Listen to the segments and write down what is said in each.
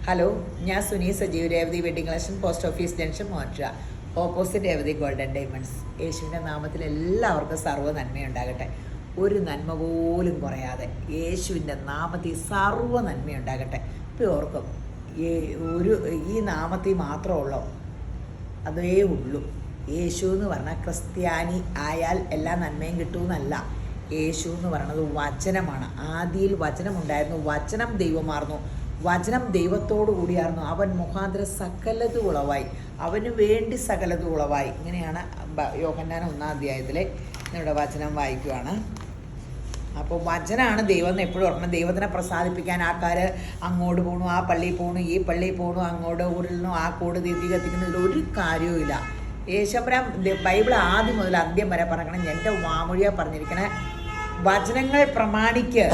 Hello, ഞാൻ Suni Sajeev, Revathi wedding collection, post office junction, മോട്ര, opposite Revathi golden diamonds. യേശുവിൻ്റെ നാമത്തിൽ എല്ലാവർക്കും സർവ്വ നന്മയുണ്ടാകട്ടെ. ഒരു നന്മ പോലും കുറയാതെ യേശുവിൻ്റെ നാമത്തിൽ സർവ്വ നന്മയുണ്ടാകട്ടെ. ഇപ്പോൾ ഓർക്കും ഈ നാമത്തിൽ മാത്രമുള്ളൂ, അതേ ഉള്ളൂ. യേശു എന്ന് പറഞ്ഞാൽ ക്രിസ്ത്യാനി ആയാൽ എല്ലാ നന്മയും കിട്ടുമെന്നല്ല. യേശു എന്ന് പറയുന്നത് വചനമാണ്. ആദിയിൽ വചനമുണ്ടായിരുന്നു, വചനം ദൈവമാർന്നു, വചനം ദൈവത്തോടു കൂടിയായിരുന്നു, അവൻ മുഖാന്തരം സകലത് ഉളവായി, അവന് വേണ്ടി സകലത് ഉളവായി. ഇങ്ങനെയാണ് യോഹന്നാൻ 1-ാം അധ്യായത്തിലെ ഇവിടെ വചനം വായിക്കുവാണ്. അപ്പോൾ വചനമാണ് ദൈവം എന്ന് എപ്പോഴും ഓർക്കണം. ദൈവത്തിനെ പ്രസാദിപ്പിക്കാൻ ആൾക്കാർ അങ്ങോട്ട് പോകണു, ആ പള്ളിയിൽ പോകണു, ഈ പള്ളിയിൽ പോകണു, അങ്ങോട്ട് ഉരുളണു, ആ കോട് തീ കത്തിക്കുന്നതിൽ ഒരു കാര്യവുമില്ല. യേശുപുരം ബൈബിൾ ആദ്യം മുതൽ അന്ത്യം വരെ പറയണം. എൻ്റെ വാമൊഴിയാ പറഞ്ഞിരിക്കണേ, വചനങ്ങൾ പ്രമാണിക്ക്,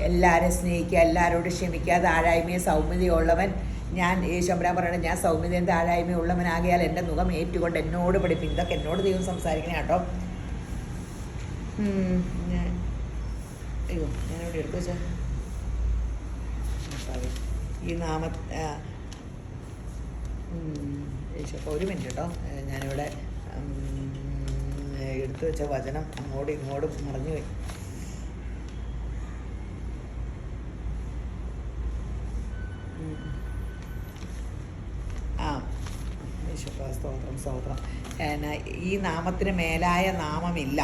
എല്ലാവരും സ്നേഹിക്കുക, എല്ലാവരോടും ക്ഷമിക്കുക, താഴായ്മയും സൗമ്യതയുള്ളവൻ. ഞാൻ യേശുപുരം പറയണത്, ഞാൻ സൗമ്യതയും താഴായ്മയും ഉള്ളവനാകിയാൽ എൻ്റെ മുഖം ഏറ്റുകൊണ്ട് എന്നോട് പഠിപ്പിക്കും. ഇതൊക്കെ എന്നോട് ദൈവം സംസാരിക്കണേ കേട്ടോ. ഞാനിവിടെ എടുത്തു വെച്ചാൽ ഈ ഒരു മിനിറ്റ് കേട്ടോ. ഞാനിവിടെ എടുത്തു വെച്ച വചനം അങ്ങോട്ടും ഇങ്ങോട്ടും മറിഞ്ഞു പോയി. സ്തോത്രം സ്തോത്രം. ഈ നാമത്തിന് മേലായ നാമമില്ല.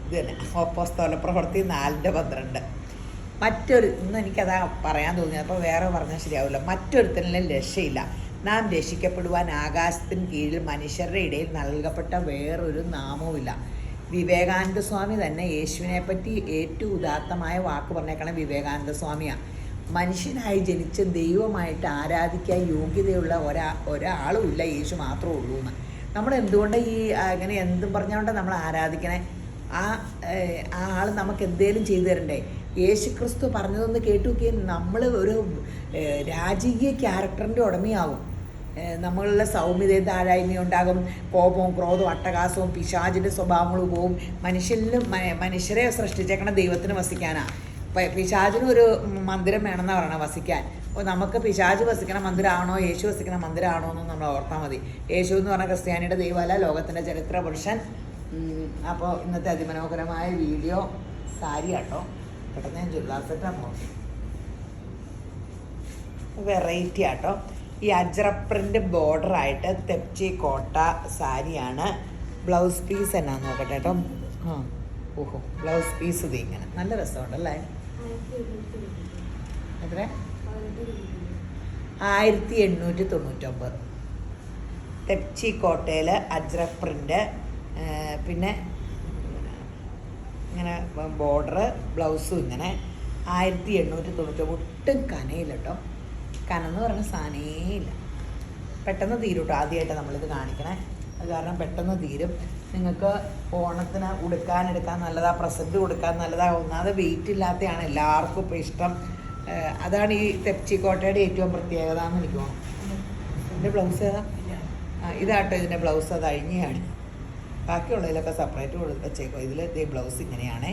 ഇത് തന്നെ അപ്പോസ്തല പ്രവൃത്തി 4:12. ഇന്ന് എനിക്കതാ പറയാൻ തോന്നിയത്, അപ്പോൾ വേറെ പറഞ്ഞാൽ ശരിയാവില്ല. മറ്റൊരുത്തനിലും രക്ഷയില്ല. നാം രക്ഷിക്കപ്പെടുവാൻ ആകാശത്തിന് കീഴിൽ മനുഷ്യരുടെ ഇടയിൽ നൽകപ്പെട്ട വേറൊരു നാമവുമില്ല. വിവേകാനന്ദ സ്വാമി തന്നെ യേശുവിനെ പറ്റി ഏറ്റവും ഉദാത്തമായ വാക്ക് പറഞ്ഞേക്കണം വിവേകാനന്ദ സ്വാമിയാണ്. മനുഷ്യനായി ജനിച്ച് ദൈവമായിട്ട് ആരാധിക്കാൻ യോഗ്യതയുള്ള ഒരാളും ഇല്ല, യേശു മാത്രമേ ഉള്ളൂ എന്ന്. നമ്മൾ എന്തുകൊണ്ട് അങ്ങനെ എന്തും പറഞ്ഞുകൊണ്ട് നമ്മൾ ആരാധിക്കണേ? ആ ആൾ നമുക്ക് എന്തേലും ചെയ്തു തരണ്ടേ? യേശു ക്രിസ്തു പറഞ്ഞതൊന്ന് കേട്ടു നോക്കിയാൽ നമ്മൾ ഒരു രാജകീയ ക്യാരക്ടറിൻ്റെ ഉടമയാവും. നമ്മളുടെ സൗമ്യതയും താഴായ്മയും ഉണ്ടാകും, കോപവും ക്രോധവും അട്ടഹാസവും പിശാചിൻ്റെ സ്വഭാവങ്ങളും പോവും. മനുഷ്യരെ സൃഷ്ടിച്ചേക്കണ ദൈവത്തിന് വസിക്കാനാണ്. പിശാചിന് ഒരു മന്ദിരം വേണമെന്നാണ് പറയണത് വസിക്കാൻ. അപ്പോൾ നമുക്ക് പിശാച് വസിക്കണ മന്ദിരമാണോ യേശു വസിക്കണ മന്ദിരമാണോ എന്ന് നമ്മൾ ഓർത്താൽ മതി. യേശു എന്ന് പറഞ്ഞ ക്രിസ്ത്യാനിയുടെ ദൈവമല്ല, ലോകത്തിൻ്റെ ചരിത്ര പുരുഷൻ. അപ്പോൾ ഇന്നത്തെ അതിമനോഹരമായ വീഡിയോ സാരി ആട്ടോ. പെട്ടെന്ന് ഞാൻ ചുരിദാർ സെറ്റാണ് നോക്കി. വെറൈറ്റി ആട്ടോ. ഈ അജ്രപ്രിൻ്റ് ബോർഡറായിട്ട് തെപ്ചി കോട്ട സാരിയാണ്. ബ്ലൗസ് പീസ് എന്നാന്ന് നോക്കട്ടെ കേട്ടോ. ഓഹോ, ബ്ലൗസ് പീസ് ഇത് ഇങ്ങനെ നല്ല രസമുണ്ടല്ലേ. എത്ര? 1899. തെപ്ചി കോട്ടയിൽ അജ്രക് പ്രിൻ്റ്, പിന്നെ ഇങ്ങനെ ബോർഡർ, ബ്ലൗസും ഇങ്ങനെ 1899. ഒട്ടും കനയില്ല കേട്ടോ. കനെന്ന് പറഞ്ഞ സാധനേ ഇല്ല. പെട്ടെന്ന് തീരും കേട്ടോ. ആദ്യമായിട്ട് നമ്മളിത് കാണിക്കണേ, അത് കാരണം പെട്ടെന്ന് തീരും. നിങ്ങൾക്ക് ഓണത്തിന് എടുക്കാൻ നല്ലതാ, പ്രസൻറ്റ് കൊടുക്കാൻ നല്ലതാ. ഒന്നാമത് വെയിറ്റ് ഇല്ലാത്തതാണ് എല്ലാവർക്കും ഇപ്പോൾ ഇഷ്ടം. അതാണ് ഈ തെപ്ചിക്കോട്ടയുടെ ഏറ്റവും പ്രത്യേകത എന്ന് എനിക്ക് തോന്നുന്നു. ഇതിൻ്റെ ബ്ലൗസ് ഏതാ? ഇതാട്ടോ ഇതിൻ്റെ ബ്ലൗസ്. അത് അഴിഞ്ഞാണ്. ബാക്കിയുള്ളതിലൊക്കെ സെപ്പറേറ്റ് വെച്ചേക്കോ. ഇതിൽ ഈ ബ്ലൗസ് ഇങ്ങനെയാണേ.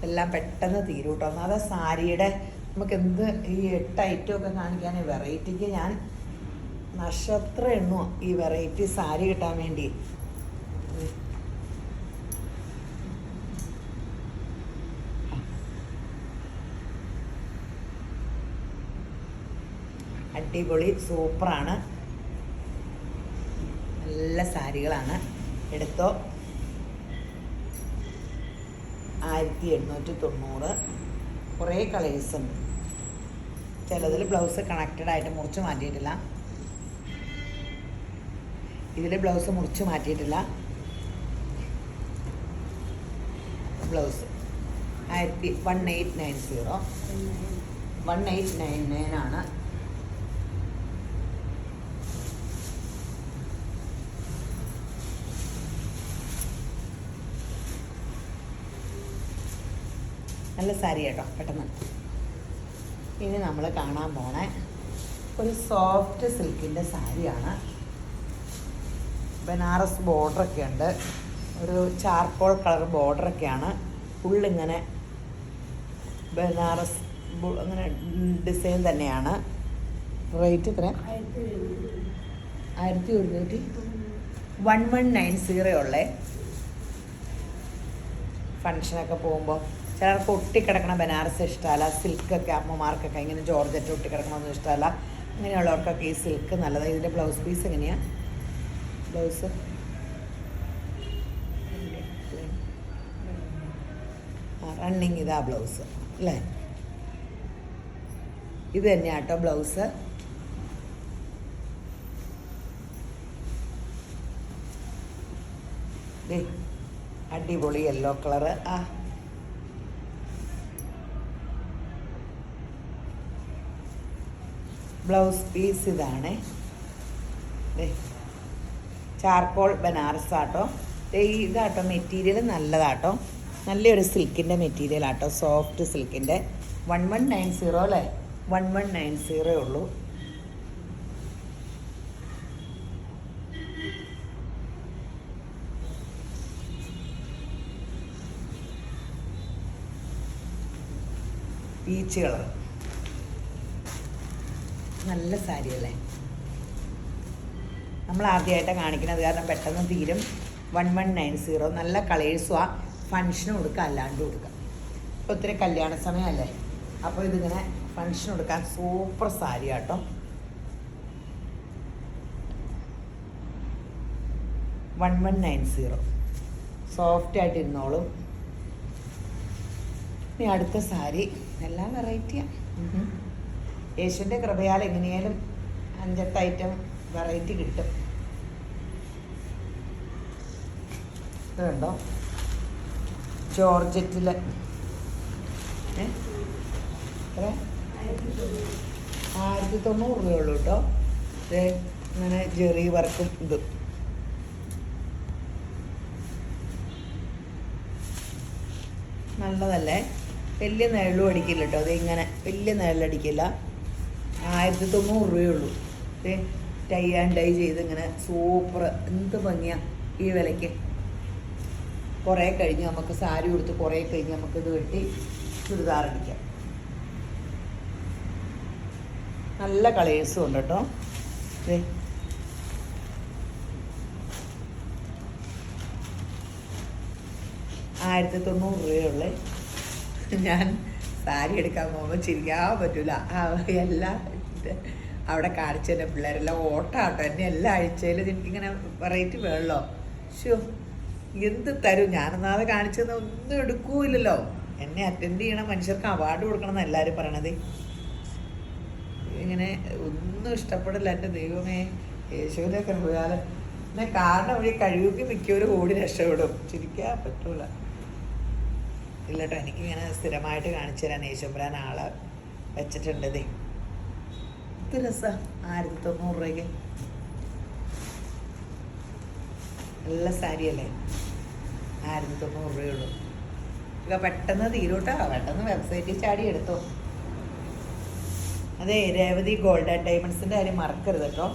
എല്ലാം പെട്ടെന്ന് തീരും കേട്ടോ. ഒന്നാമത് സാരിയുടെ നമുക്ക് എന്ത് ഈ 8 ഐറ്റമൊക്കെ കാണിക്കാൻ വെറൈറ്റിക്ക് ഞാൻ നക്ഷത്രം എണ്ണുക ഈ വെറൈറ്റി സാരി കിട്ടാൻ വേണ്ടി. അടിപൊളി സൂപ്പറാണ്. നല്ല സാരികളാണ്. എടുത്തോ. 1890. കുറേ കളേഴ്സ് ഉണ്ട്. ചിലതിൽ ബ്ലൗസ് കണക്റ്റഡ് ആയിട്ട് മുറിച്ച് മാറ്റിയിട്ടില്ല. ഇതിൽ ബ്ലൗസ് മുറിച്ച് മാറ്റിയിട്ടില്ല. ബ്ലൗസ് 1890 1899 ആണ്. നല്ല സാരി കേട്ടോ. പെട്ടെന്ന് ഇനി നമ്മൾ കാണാൻ പോണേ ഒരു സോഫ്റ്റ് സിൽക്കിൻ്റെ സാരിയാണ്. ബനാറസ് ബോർഡറൊക്കെ ഉണ്ട്. ഒരു ചാർക്കോൾ കളർ ബോർഡറൊക്കെയാണ്. ഫുള്ളിങ്ങനെ ബനാറസ് അങ്ങനെ ഡിസൈൻ തന്നെയാണ്. റേറ്റ് എത്ര? 1190. 1190 ഉള്ളേ. ഫങ്ഷനൊക്കെ പോകുമ്പോൾ ചിലർക്ക് ഒട്ടിക്കിടക്കണ ബനാറസ് ഇഷ്ടമല്ല, സിൽക്കൊക്കെ അമ്മമാർക്കൊക്കെ ഇങ്ങനെ ജോർജറ്റ് ഒട്ടിക്കിടക്കണമെന്നും ഇഷ്ടമല്ല. അങ്ങനെയുള്ളവർക്കൊക്കെ ഈ സിൽക്ക് നല്ലതാണ്. ഇതിൻ്റെ ബ്ലൗസ് പീസ് എങ്ങനെയാണ്? ബ്ലൗസ് റണ്ണിങ് ഇതാ ബ്ലൗസ് അല്ലേ? ഇത് തന്നെയാണ് കേട്ടോ ബ്ലൗസ്. അടിപൊളി യെല്ലോ കളറ്. ബ്ലൗസ് പീസ് ഇതാണ്. ചാർക്കോൾ ബനാറസ് ആട്ടോ. ഇതാട്ടോ മെറ്റീരിയൽ നല്ലതാട്ടോ. നല്ലൊരു സിൽക്കിൻ്റെ മെറ്റീരിയൽ ആട്ടോ, സോഫ്റ്റ് സിൽക്കിൻ്റെ. 1190 അല്ലേ? 1190 ഉള്ളൂ. പീച്ച് കളർ നല്ല സാരി അല്ലേ? നമ്മൾ ആദ്യമായിട്ടാണ് കാണിക്കുന്നത് കാരണം പെട്ടെന്ന് തീരും. 1190. നല്ല കളേഴ്സും ആ ഫങ്ഷന് കൊടുക്കുക, അല്ലാണ്ട് കൊടുക്കുക. ഇപ്പോൾ ഒത്തിരി കല്യാണ സമയമല്ലേ, അപ്പോൾ ഇതിങ്ങനെ ഫങ്ഷൻ കൊടുക്കാൻ സൂപ്പർ സാരി ആട്ടോ. 1190 സോഫ്റ്റ് ആയിട്ട് ഇരുന്നോളും. ഇനി അടുത്ത സാരി എല്ലാം വെറൈറ്റിയാണ്. യേശുവിൻ്റെ കൃപയാൽ എങ്ങനെയാലും 5-8 ഐറ്റം വെറൈറ്റി കിട്ടും. ഇത് കണ്ടോ, ജോർജറ്റിൽ 1090 രൂപയുള്ളൂ കേട്ടോ. ഇത് ഇങ്ങനെ ജെറി വർക്കും ഇത്. നല്ലതല്ലേ? വലിയ നിഴലും അടിക്കില്ല കേട്ടോ. അത് ഇങ്ങനെ വലിയ നിഴലടിക്കില്ല. 1090 രൂപയുള്ളൂ. ടൈ ആൻഡ് ഡൈ ചെയ്ത് ഇങ്ങനെ സൂപ്പർ. എന്ത് ഭംഗിയാണ് ഈ വിലയ്ക്ക്. കുറേ കഴിഞ്ഞ് നമുക്ക് സാരി കൊടുത്ത് കുറേ കഴിഞ്ഞ് നമുക്കിത് വെട്ടി ചുരിദാർ അടിക്കാം. നല്ല കളേഴ്സും ഉണ്ട് കേട്ടോ. 1090 രൂപയുള്ളേ. ഞാൻ സാരി എടുക്കാൻ പോകുമ്പോൾ ചിരിക്കാൻ പറ്റൂല. എല്ലാം അവിടെ കാണിച്ചു തന്നെ പിള്ളേരെല്ലാം ഓട്ടാട്ടോ. എന്നെ എല്ലാ ആഴ്ചയിലും എനിക്കിങ്ങനെ വെറൈറ്റി വേണമല്ലോ. ഷോ എന്ത് തരും? ഞാനെന്നാതെ കാണിച്ചെന്ന് ഒന്നും എടുക്കൂല്ലല്ലോ. എന്നെ അറ്റൻഡ് ചെയ്യണ മനുഷ്യർക്ക് അവാർഡ് കൊടുക്കണം എന്ന് എല്ലാവരും പറയണത്. ഇങ്ങനെ ഒന്നും ഇഷ്ടപ്പെടില്ല. എൻ്റെ ദൈവമേ, യേശുവിനെ കൃപയാല് എന്നെ കാരണം വഴി കഴിവുക്ക് മിക്കവരും ഓടി രക്ഷപ്പെടും. ചിരിക്കാൻ പറ്റൂല. ഇല്ല കേട്ടോ, എനിക്കിങ്ങനെ സ്ഥിരമായിട്ട് കാണിച്ചു തരാൻ യേശുമ്പരാൻ ആളെ വെച്ചിട്ടുണ്ടതേ. ഇത് രസം. 1090 രൂപയ്ക്ക് നല്ല സാരിയല്ലേ? 1090 രൂപയുള്ളൂ. ഇതൊക്കെ പെട്ടെന്ന് തീരൂട്ടോ. പെട്ടെന്ന് വെബ്സൈറ്റിൽ ചാടി എടുത്തോ. അതെ, രേവതി ഗോൾഡ് ആൻഡ് ഡയമണ്ട്സിൻ്റെ കാര്യം മറക്കരുത് കേട്ടോ.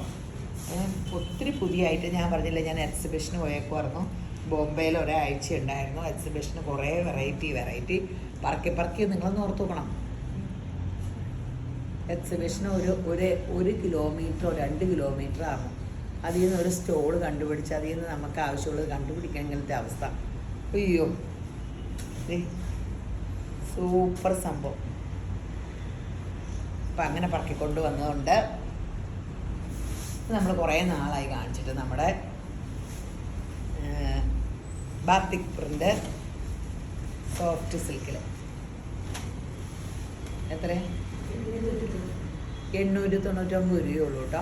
ഒത്തിരി പുതിയതായിട്ട് ഞാൻ പറഞ്ഞില്ല, ഞാൻ എക്സിബിഷന് പോയേക്കുമായിരുന്നു. ബോംബെയിൽ ഒരാഴ്ച ഉണ്ടായിരുന്നു എക്സിബിഷന്. കുറേ വെറൈറ്റി പറക്കി നിങ്ങളൊന്ന് ഓർത്ത് നോക്കണം. എക്സിബിഷന് ഒരു കിലോമീറ്ററോ 2 കിലോമീറ്റർ ആണ്. അതിൽ നിന്ന് ഒരു സ്റ്റോൾ കണ്ടുപിടിച്ച് അതിൽ നിന്ന് നമുക്ക് ആവശ്യമുള്ളത് കണ്ടുപിടിക്കാൻ ഇങ്ങനത്തെ അവസ്ഥ. അയ്യോ, സൂപ്പർ സംഭവം. അപ്പം അങ്ങനെ പറക്കിക്കൊണ്ട് വന്നതുകൊണ്ട് നമ്മൾ കുറേ നാളായി കാണിച്ചിട്ട്. നമ്മുടെ ബാത്തിക് പ്രിൻ്റ് സോഫ്റ്റ് സിൽക്കിൽ എത്ര? 899 രൂപയുള്ളൂ കേട്ടോ.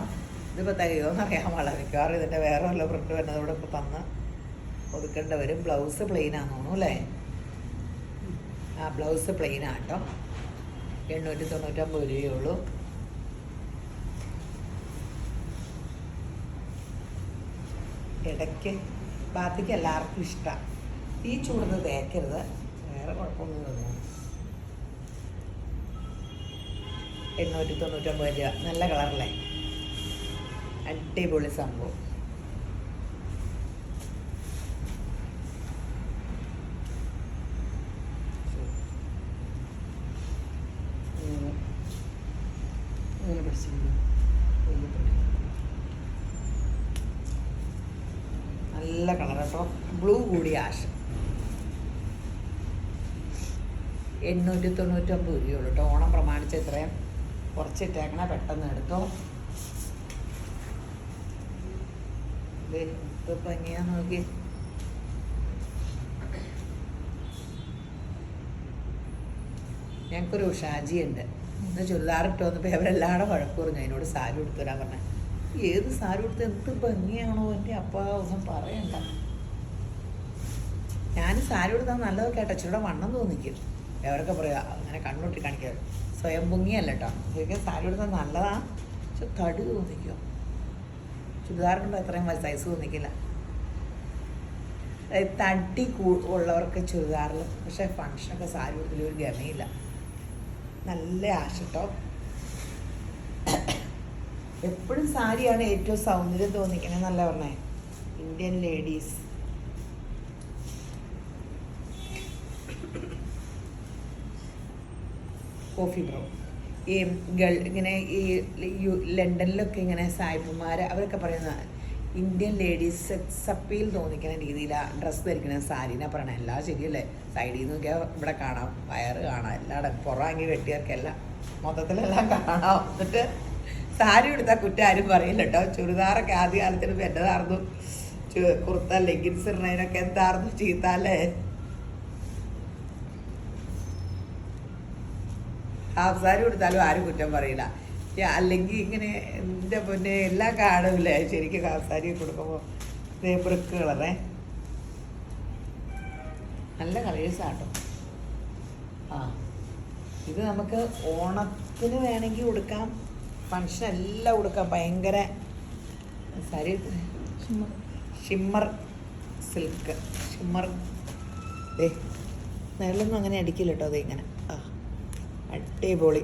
ഇതിപ്പോൾ തരുമോയെന്ന് അറിയാൻ വളരെ മിക്കവാറും ഇതിൻ്റെ വേറെ വല്ല പ്രിൻ്റ് വരുന്നത് ഇവിടെ ഇപ്പോൾ തന്ന് ഒതുക്കേണ്ടി വരും. ബ്ലൗസ് പ്ലെയിനാന്ന് തോന്നുന്നു അല്ലേ? ബ്ലൗസ് പ്ലെയിനാണ് കേട്ടോ. 899 രൂപയുള്ളൂ. ഇടയ്ക്ക് ബാത്തിക്ക് എല്ലാവർക്കും ഇഷ്ടമാണ്. ഈ ചൂടുന്ന് തേക്കരുത്, വേറെ കുഴപ്പമൊന്നും തോന്നുന്നു. 899 രൂപ. നല്ല കളറല്ലേ? അടിപൊളി സംഭവം. നല്ല കളർ കേട്ടോ, ബ്ലൂ കൂടിയ ആഷ്. 899 രൂപയുള്ളൂ കേട്ടോ. ഓണം പ്രമാണിച്ച് ഇത്രയും കുറച്ചിട്ടേക്കണ, പെട്ടെന്ന് എടുത്തോ. ഇപ്പം എങ്ങനെയാ നോക്കി. ഞങ്ങൾക്കൊരു ഷാജിയുണ്ട്, ഇന്ന് ചുരിദാർ ഇട്ട് വന്നപ്പോൾ അവരെല്ലാവരും വഴക്ക് പറഞ്ഞു അതിനോട് സാരി ഉടുത്തു തരാൻ പറഞ്ഞത്. ഏത് സാരി ഉടുത്ത് എന്ത് ഭംഗിയാണോ എൻ്റെ അപ്പ, ഒന്നും പറയണ്ട. ഞാൻ സാരി ഉടുത്താൽ നല്ലത് കേട്ടോ, ഇച്ചിരി വണ്ണം തോന്നിക്കും. എവരൊക്കെ പറയുക അങ്ങനെ കണ്ണൂട്ടി കാണിക്കാറ്, സ്വയം പൊങ്ങിയല്ല കേട്ടോ. ശരിക്കും സാരി ഉടുത്താൽ നല്ലതാണ്, പക്ഷെ തടി തോന്നിക്കും. ചുരിദാർ കൊണ്ട് അത്രയും സൈസ് തോന്നിക്കില്ല. തടി ഉള്ളവർക്ക് ചുരിദാറിൽ, പക്ഷെ ഫങ്ഷനൊക്കെ സാരി ഉടുത്തിൽ ഒരു ഗമയില്ല. നല്ല ആശട്ടോ. എപ്പോഴും സാരിയാണ് ഏറ്റവും സൗന്ദര്യം തോന്നിക്കണെന്നല്ല പറഞ്ഞേ. Indian ladies coffee brown. ഈ ഇങ്ങനെ ഈ ലണ്ടനിലൊക്കെ ഇങ്ങനെ സായിപ്പന്മാർ അവരൊക്കെ പറയുന്ന ഇന്ത്യൻ ലേഡീസ് സെക്സ് അപ്പീൽ തോന്നിക്കുന്ന രീതിയിലാണ് ഡ്രസ്സ് ധരിക്കുന്ന സാരീനെ പറയണേ. എല്ലാം ശരിയല്ലേ, സൈഡിൽ നിന്ന് നോക്കിയാൽ ഇവിടെ കാണാം, വയറ് കാണാം, എല്ലായിടം പുറങ്ങി വെട്ടിയവർക്കെല്ലാം മൊത്തത്തിലെല്ലാം കാണാം. എന്നിട്ട് സാരി എടുത്താൽ കുറ്റം ആരും പറയില്ല കേട്ടോ. ചുരിദാറൊക്കെ ആദ്യ കാലത്തിന് പെറ്റതായിരുന്നു, കുർത്ത ലെഗിൻസ് ഇടുന്നതിനൊക്കെ എന്തായിരുന്നു ചീത്താല്ലേ. ഹാഫ് സാരി കൊടുത്താലും ആരും കുറ്റം പറയില്ല. അല്ലെങ്കിൽ ഇങ്ങനെ എൻ്റെ പൊന്നെ എല്ലാം കാണൂലേ ശരിക്കും ഹാഫ് സാരി കൊടുക്കുമ്പോൾ. ബ്രിക്ക് കളറേ, നല്ല കളേഴ്സാട്ടോ. ആ ഇത് നമുക്ക് ഓണത്തിന് വേണമെങ്കിൽ കൊടുക്കാം, ഫങ്ഷൻ എല്ലാം കൊടുക്കാം. ഭയങ്കര സാരി ഷിമ്മർ സിൽക്ക്, ഷിമ്മർ. നെല്ലൊന്നും അങ്ങനെ അടിക്കില്ല കേട്ടോ. അത് ഇങ്ങനെ അടിപൊളി.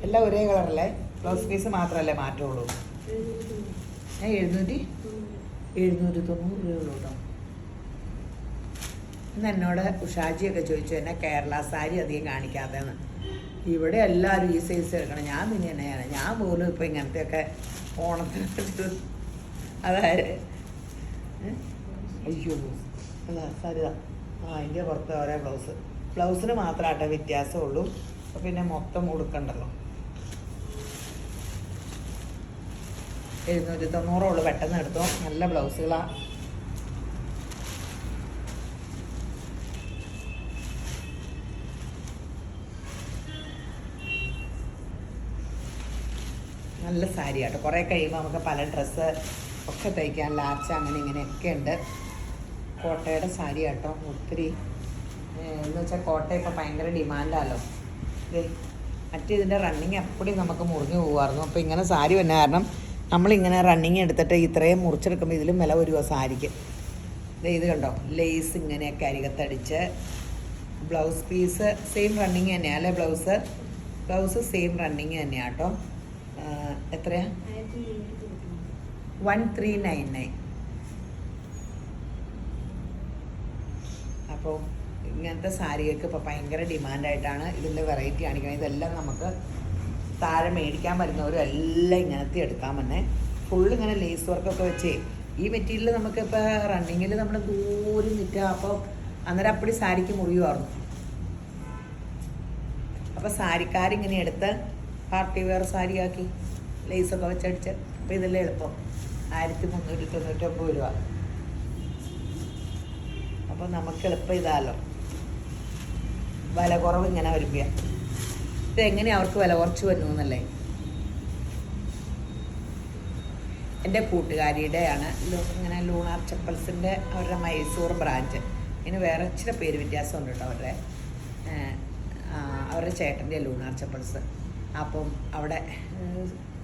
എല്ലാം ഒരേ കളറല്ലേ, ബ്ലൗസ് പീസ് മാത്രമല്ലേ മാറ്റമുള്ളൂ. ഞാൻ 790 രൂപയുള്ളൂ കേട്ടോ. ഇന്ന് എന്നോട് ഉഷാജിയൊക്കെ ചോദിച്ചു എന്നെ കേരള സാരി അധികം കാണിക്കാത്തതെന്ന്. ഇവിടെ എല്ലാവരും ഈ സൈസ് എടുക്കണം, ഞാൻ പിന്നെ തന്നെയാണ്. ഞാൻ പോലും ഇപ്പം ഇങ്ങനത്തെയൊക്കെ ഓണത്തിന് അതായത് അയ്യോ അല്ല സാരിതാ. അതിൻ്റെ പുറത്ത് ഓരോ ബ്ലൗസിന് മാത്രമായിട്ടേ വ്യത്യാസമുള്ളൂ. അപ്പം പിന്നെ മൊത്തം ഉടുക്കണ്ടല്ലോ. 790 പെട്ടെന്ന് എടുത്തോ, നല്ല ബ്ലൗസുകളാണ്. നല്ല സാരി ആട്ടോ. കുറേ കഴിയുമ്പോൾ നമുക്ക് പല ഡ്രസ്സ് ഒക്കെ തയ്ക്കാൻ, ലാച്ച അങ്ങനെ ഇങ്ങനെയൊക്കെ ഉണ്ട്. കോട്ടയുടെ സാരി ആട്ടോ. ഒത്തിരി എന്ന് വെച്ചാൽ കോട്ട ഇപ്പോൾ ഭയങ്കര ഡിമാൻഡാണല്ലോ. മറ്റേ ഇതിൻ്റെ റണ്ണിങ് എപ്പോഴും നമുക്ക് മുറിഞ്ഞു പോകുമായിരുന്നു. അപ്പോൾ ഇങ്ങനെ സാരി വന്ന കാരണം നമ്മളിങ്ങനെ റണ്ണിങ് എടുത്തിട്ട് ഇത്രയും മുറിച്ചെടുക്കുമ്പോൾ ഇതിലും വില വരുമോ സാരിക്ക്. ഇത് കണ്ടോ, ലേസ് ഇങ്ങനെയൊക്കെ അരികത്തടിച്ച്. ബ്ലൗസ് പീസ് സെയിം റണ്ണിങ് തന്നെയാണ് അല്ലേ. ബ്ലൗസ് സെയിം റണ്ണിങ് തന്നെയാണ് കേട്ടോ. എത്രയാ? 1399. അപ്പോൾ ഇങ്ങനത്തെ സാരികൾക്ക് ഇപ്പോൾ ഭയങ്കര ഡിമാൻഡായിട്ടാണ്. ഇതിൻ്റെ വെറൈറ്റി കാണിക്കണം. ഇതെല്ലാം നമുക്ക് താഴെ മേടിക്കാൻ വരുന്നവരും എല്ലാം ഇങ്ങനത്തെ എടുക്കാൻ തന്നെ. ഫുള്ള് ഇങ്ങനെ ലേസ് വർക്കൊക്കെ വെച്ച് ഈ മെറ്റീരിയൽ നമുക്കിപ്പോൾ റണ്ണിങ്ങിൽ നമ്മൾ ദൂരം നിൽക്കുക. അപ്പോൾ അന്നേരം അപ്പടി സാരിക്ക് മുറിയുമായിരുന്നു. അപ്പോൾ സാരിക്കാരിങ്ങനെ എടുത്ത് പാർട്ടി വെയർ സാരിയാക്കി ലേസൊക്കെ വെച്ചടിച്ച്. അപ്പോൾ ഇതെല്ലാം എളുപ്പം 1399 രൂപ. അപ്പോൾ നമുക്ക് എളുപ്പം ഇതാലോ. വില കുറവ് ഇങ്ങനെ വരുമ്പോൾ ഇതെങ്ങനെ അവർക്ക് വില കുറച്ച് വരുന്നു എന്നല്ലേ. എൻ്റെ കൂട്ടുകാരിയുടെയാണ് ഇങ്ങനെ ലൂണാർ ചപ്പൽസിൻ്റെ അവരുടെ മൈസൂർ ബ്രാഞ്ച്. ഇതിന് വേറെ ഇച്ചിരി പേര് വ്യത്യാസമുണ്ട് കേട്ടോ. അവരുടെ ചേട്ടൻ്റെ ലൂണാർ ചപ്പൽസ്. അപ്പം അവിടെ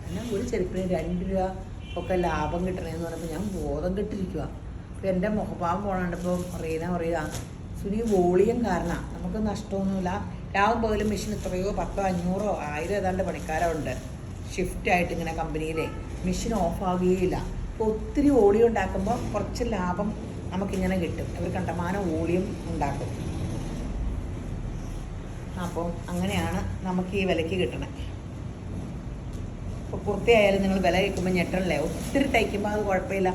എന്നാൽ ഒരു ചെരുപ്പിന് 2 രൂപ ഒക്കെ ലാഭം കിട്ടണമെന്ന് പറഞ്ഞപ്പോൾ ഞാൻ ബോധം കെട്ടിരിക്കുക. അപ്പോൾ എൻ്റെ മുഖഭാവം പോകണ്ടപ്പോൾ റീന പറയുക, സുനി വോളിയം കാരണമാണ്, നമുക്ക് നഷ്ടമൊന്നുമില്ല. രാവും പകലും മെഷീൻ എത്രയോ 1000, 500, 1000 ഏതാണ്ട് പണിക്കാരുണ്ട് ഷിഫ്റ്റായിട്ട് ഇങ്ങനെ കമ്പനിയിലെ. മെഷീൻ ഓഫാകുകയില്ല. അപ്പോൾ ഒത്തിരി വോളിയം ഉണ്ടാക്കുമ്പോൾ കുറച്ച് ലാഭം നമുക്കിങ്ങനെ കിട്ടും. അവർ കണ്ടമാനം വോളിയം ഉണ്ടാക്കും. അപ്പോൾ അങ്ങനെയാണ് നമുക്ക് ഈ വിലയ്ക്ക് കിട്ടണേ. ഇപ്പോൾ കുർത്തി ആയാലും നിങ്ങൾ വില കേൾക്കുമ്പോൾ ഞെട്ടണല്ലേ. ഒത്തിരി തയ്ക്കുമ്പോൾ അത് കുഴപ്പമില്ല.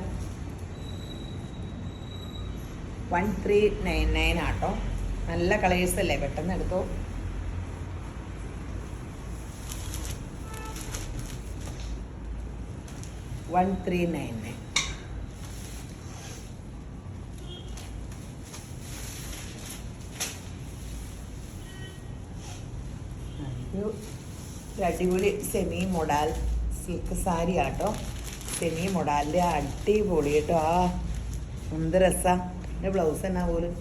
1399 ആട്ടോ. നല്ല കളേഴ്സ് അല്ലേ, പെട്ടെന്ന് എടുത്തോ. $1399. ഒരു അടിപൊളി സെമി മൊഡാൽ സിൽക്ക് സാരി ആട്ടോ. സെമി മൊഡാലിൻ്റെ അടിപൊളി കേട്ടോ. ആ എന്ത് രസമാണ്. എൻ്റെ ബ്ലൗസ് എന്നാ പോലും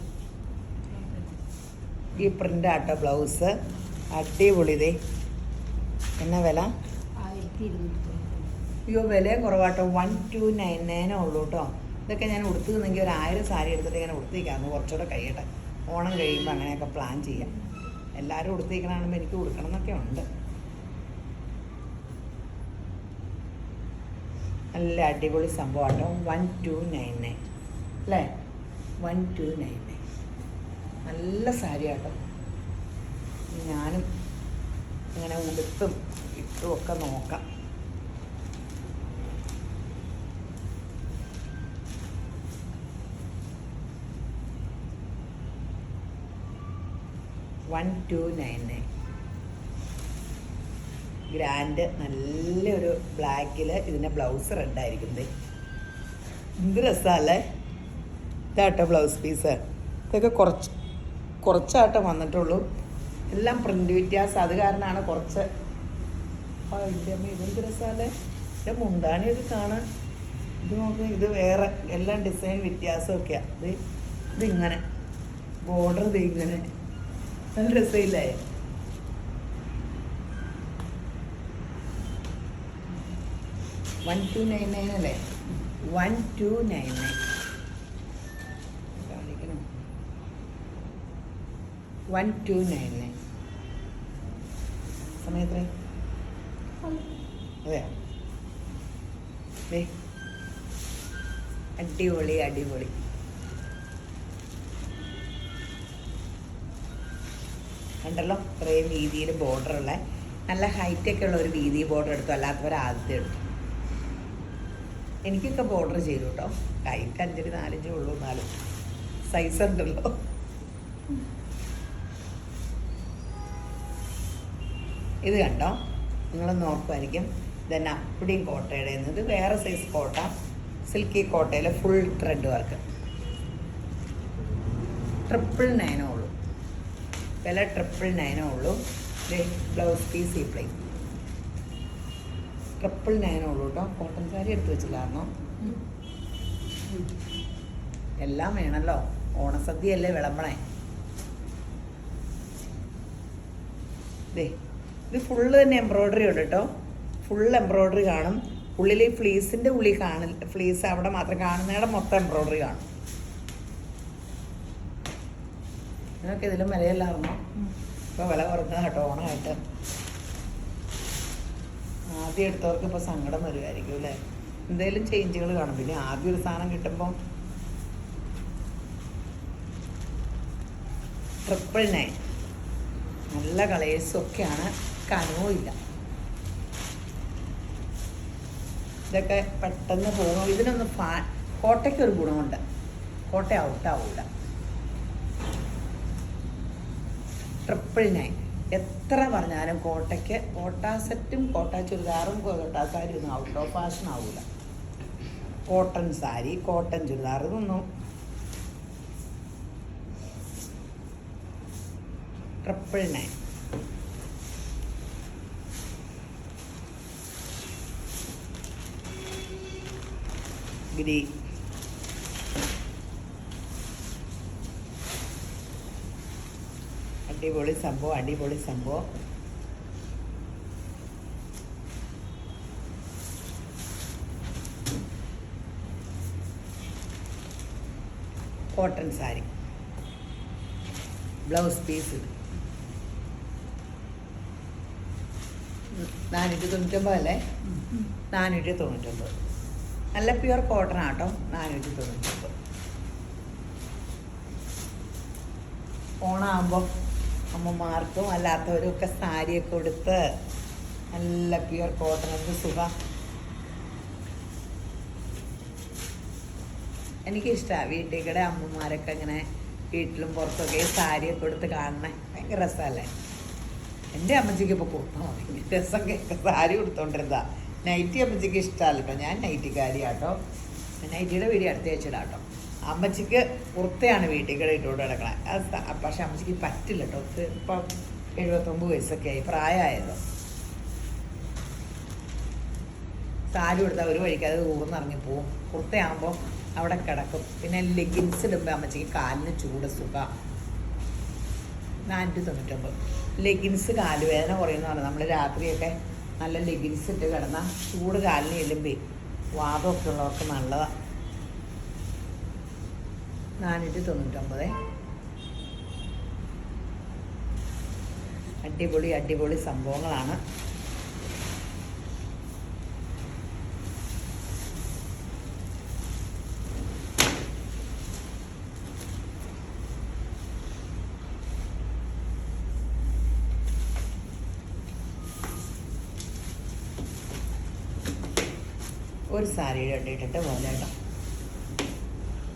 ഈ പ്രിൻ്റ് ആട്ടോ ബ്ലൗസ്. അടിപൊളി. ഇതേ എന്നാ വില? അയ്യോ വിലയും കുറവാട്ടോ. 1299 ഉള്ളൂ കേട്ടോ. ഇതൊക്കെ ഞാൻ ഉടുത്തുന്നെങ്കിൽ ഒരു 1000 സാരി എടുത്തിട്ട് ഇങ്ങനെ ഉടുത്തിരിക്കാമെന്ന്. കുറച്ചുകൂടെ കഴിയട്ടെ. ഓണം കഴിയുമ്പോൾ അങ്ങനെയൊക്കെ പ്ലാൻ ചെയ്യാം. എല്ലാവരും ഉടുത്തിരിക്കണമെങ്കിൽ എനിക്ക് ഉടുക്കണം എന്നൊക്കെ ഉണ്ട്. നല്ല അടിപൊളി സംഭവമാട്ടോ. 1299 അല്ലേ? 1299 നല്ല സാരി ആട്ടോ. ഞാനും ഇങ്ങനെ ഉടുത്തും ഇട്ടും ഒക്കെ നോക്കാം. $1299 ഗ്രാൻഡ്. നല്ലൊരു ബ്ലാക്കിൽ ഇതിൻ്റെ ബ്ലൗസ് റെഡായിരിക്കുന്നത്. എന്ത് രസമല്ലേ. ഇതാട്ടോ ബ്ലൗസ് പീസ്. ഇതൊക്കെ കുറച്ചാട്ടം വന്നിട്ടുള്ളൂ. എല്ലാം പ്രിൻ്റ് വ്യത്യാസം. അത് കാരണമാണ് കുറച്ച്. ഇതിൻ്റെ അമ്മ ഇതെന്ത് രസമല്ലേ. ഇതിൻ്റെ മുന്താണിയൊക്കെ കാണാൻ. ഇത് നോക്ക്, ഇത് വേറെ എല്ലാം ഡിസൈൻ വ്യത്യാസമൊക്കെയാണ്. ഇതിങ്ങനെ ബോർഡർ ഇത് ഇങ്ങനെ നല്ല രസമില്ലേ. $1299 അല്ലേ? 1299 കാണിക്കണം. 1299 സമയത്ര അതെയോ? അടിപൊളി അടിപൊളി. കണ്ടല്ലോ, ഇത്രയും വീതിയിൽ ബോർഡറുള്ള നല്ല ഹൈറ്റൊക്കെ ഉള്ള ഒരു വീതി ബോർഡർ എടുത്തു. അല്ലാത്തവർ ആദ്യത്തെ എടുത്തു. എനിക്കൊക്കെ ബോർഡർ ചെയ്തു കേട്ടോ. ഹൈറ്റ് 5 4 ഉള്ളൂ. 4 സൈസ് ഉണ്ടല്ലോ. ഇത് കണ്ടോ, നിങ്ങളൊന്ന് നോക്കുമായിരിക്കും. ഇതന്നെ അപ്പടിയും കോട്ടയുടെ. ഇത് വേറെ സൈസ് കോട്ട. സിൽക്കി കോട്ടയിൽ ഫുൾ ത്രെഡ് വർക്ക്. 999 ഉള്ളൂ. വില 999 ഉള്ളൂ. ബ്ലൗസ് പീസ് ഈ പ്ലെയിൻ 999 ഉള്ളൂ കേട്ടോ. കോട്ടൺ സാരി എടുത്ത് വെച്ചില്ലായിരുന്നോ? എല്ലാം വേണമല്ലോ. ഓണസദ്യയല്ലേ വിളമ്പണേ. ഇത് ഫുള്ള് തന്നെ എംബ്രോയ്ഡറി ഉണ്ട് കേട്ടോ. ഫുൾ എംബ്രോയ്ഡറി കാണും. ഉള്ളിൽ ഈ ഫ്ലീസിൻ്റെ ഉള്ളിൽ കാണില്ല. ഫ്ലീസ് അവിടെ മാത്രം കാണുന്നതിടെ മൊത്തം എംബ്രോയ്ഡറി കാണും. നിങ്ങൾക്ക് ഇതിലും വിലയില്ലായിരുന്നോ? ഇപ്പോൾ വില കുറഞ്ഞത് കേട്ടോ ഓണമായിട്ട്. ആദ്യം എടുത്തവർക്ക് ഇപ്പോൾ സങ്കടം വരുമായിരിക്കും അല്ലേ. എന്തെങ്കിലും ചേഞ്ചുകൾ കാണും. പിന്നെ ആദ്യം ഒരു സാധനം കിട്ടുമ്പം 999 നല്ല കളേഴ്സൊക്കെയാണ്. കനവും ഇല്ല. ഇതൊക്കെ പെട്ടെന്ന് പോകും. ഇതിനൊന്ന് കോട്ടയ്ക്കൊരു ഗുണമുണ്ട്. കോട്ട ഔട്ടാവില്ല. 999 എത്ര പറഞ്ഞാലും കോട്ടയ്ക്ക് കോട്ട സെറ്റും കോട്ട ചുരിദാറും കോട്ട സാരി ഒന്നും ഔട്ട് ഓഫ് ഫാഷൻ ആവില്ല. കോട്ടൺ സാരി, കോട്ടൺ ചുരിദാർ ഇതൊന്നും 999. ഗ്രീൻ അടിപൊളി സംഭവം. അടിപൊളി സംഭവം. കോട്ടൺ സാരി ബ്ലൗസ് പീസ് 499 അല്ലേ? 499. നല്ല പ്യുവർ കോട്ടൺ ആട്ടോ. 499. ഓണാകുമ്പോൾ അമ്മമാർക്കും അല്ലാത്തവരും ഒക്കെ സാരിയൊക്കെ ഉടുത്ത് നല്ല പ്യുവർ കോട്ടൺ. എന്ത് സുഖം. എനിക്കിഷ്ടമാണ് വീട്ടിൽ കൂടെ അമ്മമാരൊക്കെ ഇങ്ങനെ വീട്ടിലും പുറത്തൊക്കെ സാരിയൊക്കെ കൊടുത്ത് കാണണേ ഭയങ്കര രസമല്ലേ. എൻ്റെ അമ്മച്ചിക്ക് ഇപ്പോൾ കുർത്ത മതി, രസമൊക്കെ സാരി കൊടുത്തോണ്ടിരുന്നതാ. നൈറ്റി അമ്മച്ചിക്ക് ഇഷ്ടമല്ല കേട്ടോ, ഞാൻ നൈറ്റിക്കാരിയാട്ടോ. നൈറ്റിയുടെ വീഡിയോ അടുത്ത ആഴ്ചയിടാം കേട്ടോ. അമ്മച്ചിക്ക് കുർത്തയാണ് വീട്ടിൽ കൂടെ ഇട്ടുകൊണ്ട് കിടക്കണേ. അത് പക്ഷെ അമ്മച്ചിക്ക് പറ്റില്ല കേട്ടോ, ഇപ്പം 79 വയസ്സൊക്കെ ആയി, പ്രായമായതോ. സാരി കൊടുത്താൽ ഒരു വഴിക്ക് അത് ഊർന്നിറങ്ങിപ്പോവും. കുർത്തയാകുമ്പോൾ അവിടെ കിടക്കും. പിന്നെ ലെഗിൻസ് ഇടുമ്പോൾ അമ്മച്ചിക്ക് കാലിന് ചൂട് സുഖം. 499. ലെഗിൻസ് കാലുവേദന കുറയുന്ന പറഞ്ഞാൽ നമ്മൾ രാത്രിയൊക്കെ നല്ല ലെഗിൻസ് ഇട്ട് കിടന്നാൽ ചൂട് കാലിന് ചെല്ലുമ്പോൾ വാദമൊക്കെ ഉള്ളവർക്ക് നല്ലതാണ്. 499. അടിപൊളി അടിപൊളി സംഭവങ്ങളാണ്. ഒരു സാരിയുടെ ഇട്ടിട്ട് പോലെ കേട്ടോ.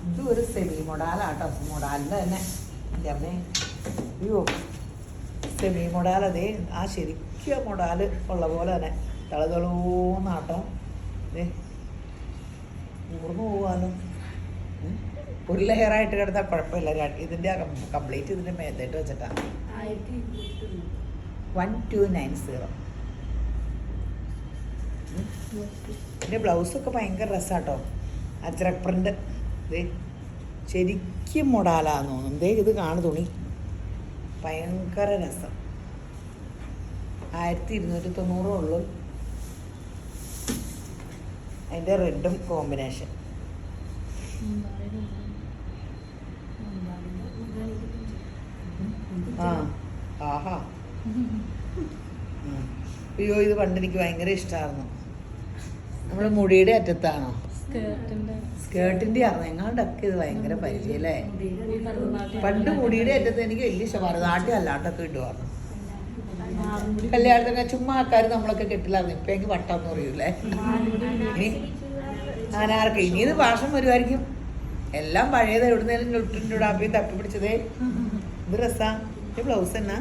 ഇതും ഒരു സെമി മൊഡാലാട്ടോ, മൊഡാലിൻ്റെ തന്നെ. എൻ്റെ അമ്മേ, അയ്യോ സെമി മൊഡാൽ. അതേ ആ ശരിക്കും മൊഡാൽ ഉള്ള പോലെ തന്നെ തളതളൂന്നാട്ടോ. അതെ ഊർന്നു പോവാലോ. ഒരു ലെയറായിട്ട് കിടന്നാൽ കുഴപ്പമില്ല. ഇതിൻ്റെ കംപ്ലീറ്റ് ഇതിൻ്റെ മേത്തായിട്ട് വെച്ചിട്ടാണ്. 1290. എൻ്റെ ബ്ലൗസൊക്കെ ഭയങ്കര രസമാട്ടോ. അജ്രക് പ്രിൻ്റ്. ദേ ശരിക്കും മൊഡാലാന്ന് തോന്നും. ദേ ഇത് കാണു തുണി, ഭയങ്കര രസം. 1290 ഉള്ളൂ. അതിൻ്റെ റെഡും കോമ്പിനേഷൻ. ആഹാ. അയ്യോ ഇത് പണ്ട് എനിക്ക് ഭയങ്കര ഇഷ്ടമായിരുന്നു. നമ്മൾ മുടിയുടെ അറ്റത്താണോ? സ്കേർട്ടിൻ്റെ ആയിരുന്നു എങ്ങാണ്ടൊക്കെ. ഇത് ഭയങ്കര പരിചയം അല്ലേ. പണ്ട് മുടിയുടെ അറ്റത്ത് എനിക്ക് വലിയ ഇഷ്ടം. ഭരതനാട്യം അല്ലാണ്ടൊക്കെ ഇടുവായിരുന്നു കല്യാണത്തൊക്കെ. ചുമ്മാ ആൾക്കാർ നമ്മളൊക്കെ കെട്ടില്ലായിരുന്നു. ഇപ്പം എനിക്ക് വട്ടമെന്ന് പറയൂലേ. ഇനി ആനാർക്ക് ഇനി ഇത് ഭാഷം വരുമായിരിക്കും. എല്ലാം പഴയത് എവിടുന്നേലും ലുട്ടിൻ്റെ ഉടാപ്പിയും തപ്പി പിടിച്ചതേ. ഇത് രസാ. ഈ ബ്ലൗസ് എന്നാ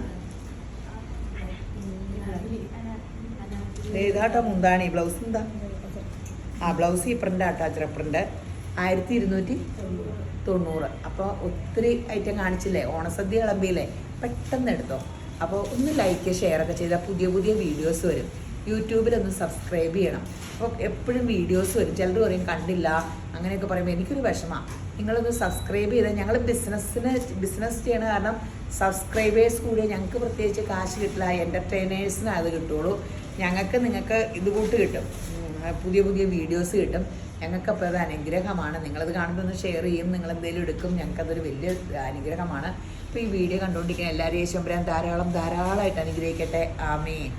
ഇതാട്ടോ മുന്താണി. ബ്ലൗസ് എന്താ? ആ ബ്ലൗസ് ഈ പ്രിൻ്റ് ആട്ടോ, അജ്രക് പ്രിൻ്റ്. 1290. അപ്പോൾ ഒത്തിരി ഐറ്റം കാണിച്ചില്ലേ, ഓണസദ്യ വിളമ്പിയില്ലേ, പെട്ടെന്ന് എടുത്തോ. അപ്പോൾ ഒന്ന് ലൈക്ക് ഷെയറൊക്കെ ചെയ്താൽ പുതിയ പുതിയ വീഡിയോസ് വരും. യൂട്യൂബിലൊന്ന് സബ്സ്ക്രൈബ് ചെയ്യണം. അപ്പോൾ എപ്പോഴും വീഡിയോസ് വരും. ചിലർ പറയും കണ്ടില്ല അങ്ങനെയൊക്കെ പറയുമ്പോൾ എനിക്കൊരു വിഷമമാണ്. നിങ്ങളൊന്ന് സബ്സ്ക്രൈബ് ചെയ്താൽ ഞങ്ങൾ ബിസിനസ് ചെയ്യണ കാരണം സബ്സ്ക്രൈബേഴ്സ് കൂടിയ ഞങ്ങൾക്ക് പ്രത്യേകിച്ച് കാശ് കിട്ടില്ല. എൻ്റർടൈനേഴ്സിന് അത് കിട്ടുള്ളൂ. നിങ്ങൾക്ക് ഇത് കൂട്ട് കിട്ടും, പുതിയ പുതിയ വീഡിയോസ് കിട്ടും. ഞങ്ങൾക്കപ്പോൾ അത് അനുഗ്രഹമാണ്. നിങ്ങളത് കാണുമ്പോൾ ഒന്ന് ഷെയർ ചെയ്യും, നിങ്ങളെന്തെങ്കിലും എടുക്കും. ഞങ്ങൾക്കതൊരു വലിയ അനുഗ്രഹമാണ്. അപ്പോൾ ഈ വീഡിയോ കണ്ടുകൊണ്ടിരിക്കുന്ന എല്ലാവരും യേശുമ്പരാൻ ധാരാളമായിട്ട് അനുഗ്രഹിക്കട്ടെ. ആമേൻ.